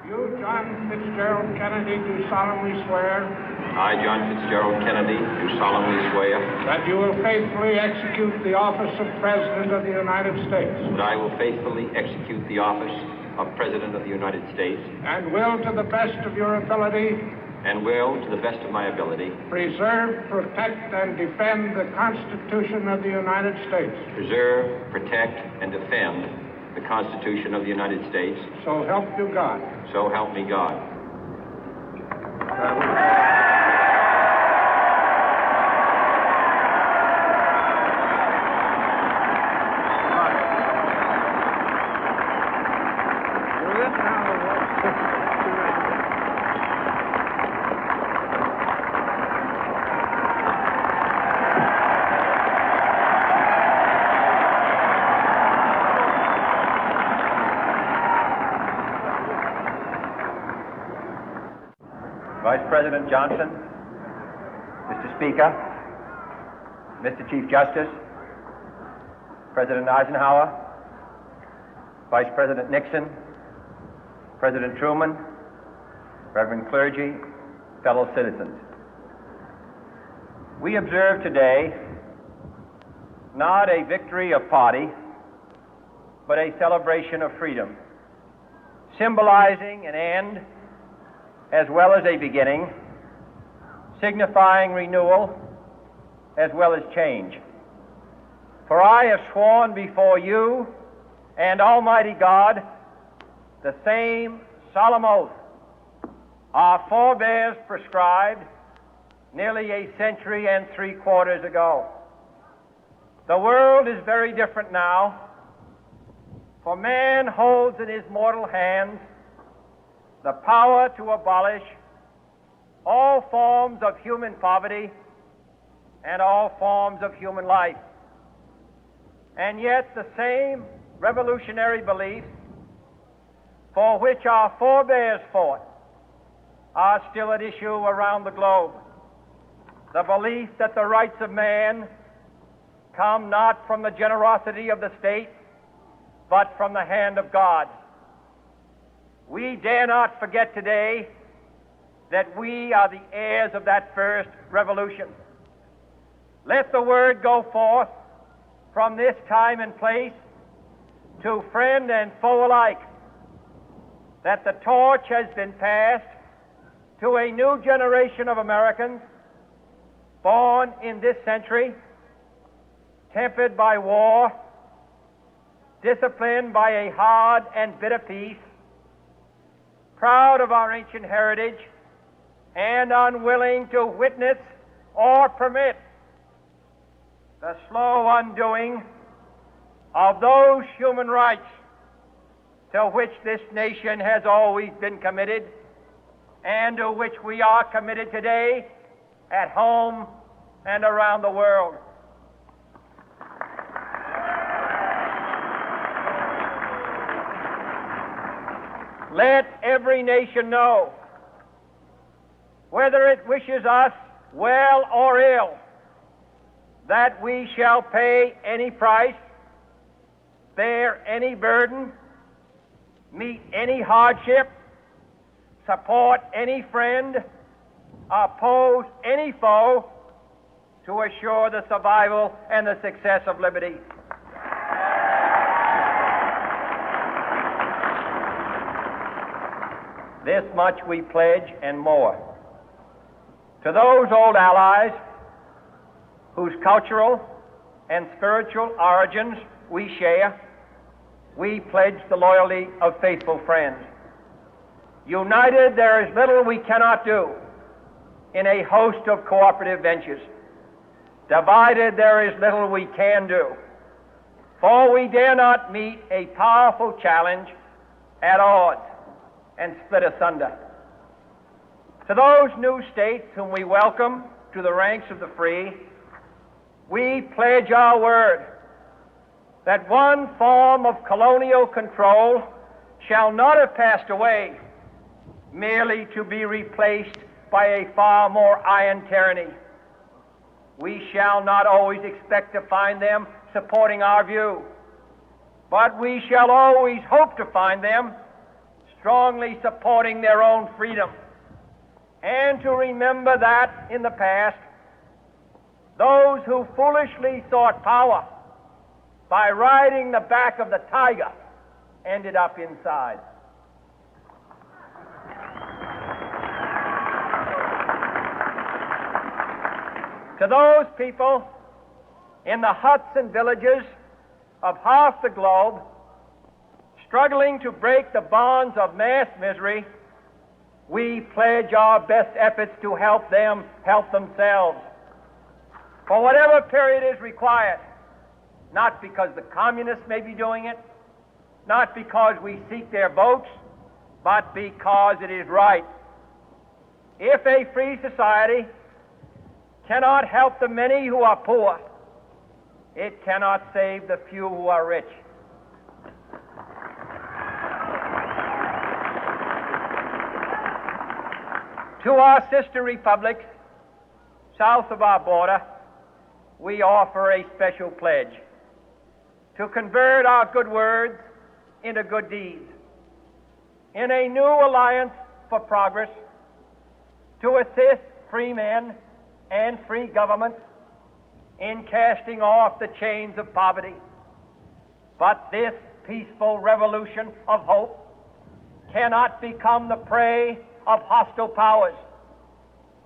You, John Fitzgerald Kennedy, do solemnly swear I, John Fitzgerald Kennedy, do solemnly swear that you will faithfully execute the office of President of the United States that I will faithfully execute the office of President of the United States and will, to the best of your ability, and will, to the best of my ability, preserve, protect, and defend the Constitution of the United States. preserve, protect, and defend the Constitution of the United States. So help you God. So help me God. Vice President Johnson, Mr. Speaker, Mr. Chief Justice, President Eisenhower, Vice President Nixon, President Truman, Reverend clergy, fellow citizens. We observe today not a victory of party, but a celebration of freedom, symbolizing an end as well as a beginning, signifying renewal as well as change. For I have sworn before you and Almighty God the same solemn oath our forebears prescribed nearly a century and 3/4 ago. The world is very different now, for man holds in his mortal hands the power to abolish all forms of human poverty and all forms of human life. And yet the same revolutionary beliefs for which our forebears fought are still at issue around the globe. The belief that the rights of man come not from the generosity of the state, but from the hand of God. We dare not forget today that we are the heirs of that first revolution. Let the word go forth from this time and place to friend and foe alike that the torch has been passed to a new generation of Americans born in this century, tempered by war, disciplined by a hard and bitter peace, proud of our ancient heritage, and unwilling to witness or permit the slow undoing of those human rights to which this nation has always been committed and to which we are committed today at home and around the world. Let every nation know, whether it wishes us well or ill, that we shall pay any price, bear any burden, meet any hardship, support any friend, oppose any foe to assure the survival and the success of liberty. This much we pledge and more. To those old allies whose cultural and spiritual origins we share, we pledge the loyalty of faithful friends. United, there is little we cannot do in a host of cooperative ventures. Divided, there is little we can do, for we dare not meet a powerful challenge at odds and split asunder. To those new states whom we welcome to the ranks of the free, we pledge our word that one form of colonial control shall not have passed away, merely to be replaced by a far more iron tyranny. We shall not always expect to find them supporting our view, but we shall always hope to find them strongly supporting their own freedom, and to remember that in the past, those who foolishly sought power by riding the back of the tiger ended up inside. To those people in the huts and villages of half the globe struggling to break the bonds of mass misery, we pledge our best efforts to help them help themselves for whatever period is required, not because the communists may be doing it, not because we seek their votes, but because it is right. If a free society cannot help the many who are poor, it cannot save the few who are rich. To our sister republics south of our border, we offer a special pledge to convert our good words into good deeds, in a new alliance for progress, to assist free men and free governments in casting off the chains of poverty. But this peaceful revolution of hope cannot become the prey of hostile powers.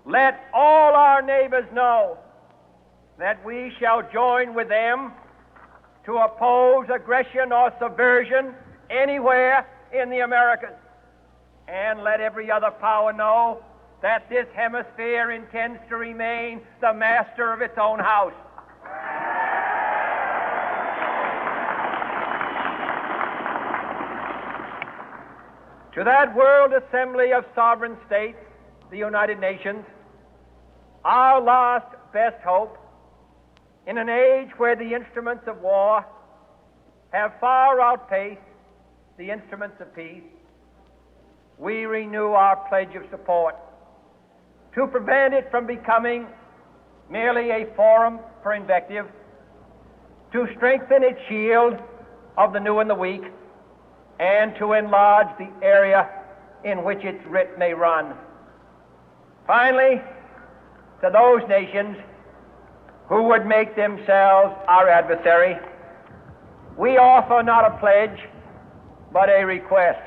Let all our neighbors know that we shall join with them to oppose aggression or subversion anywhere in the Americas. And let every other power know that this hemisphere intends to remain the master of its own house. To that World Assembly of Sovereign States, the United Nations, our last best hope, in an age where the instruments of war have far outpaced the instruments of peace, we renew our pledge of support to prevent it from becoming merely a forum for invective, to strengthen its shield of the new and the weak, and to enlarge the area in which its writ may run. Finally, to those nations who would make themselves our adversary, we offer not a pledge, but a request.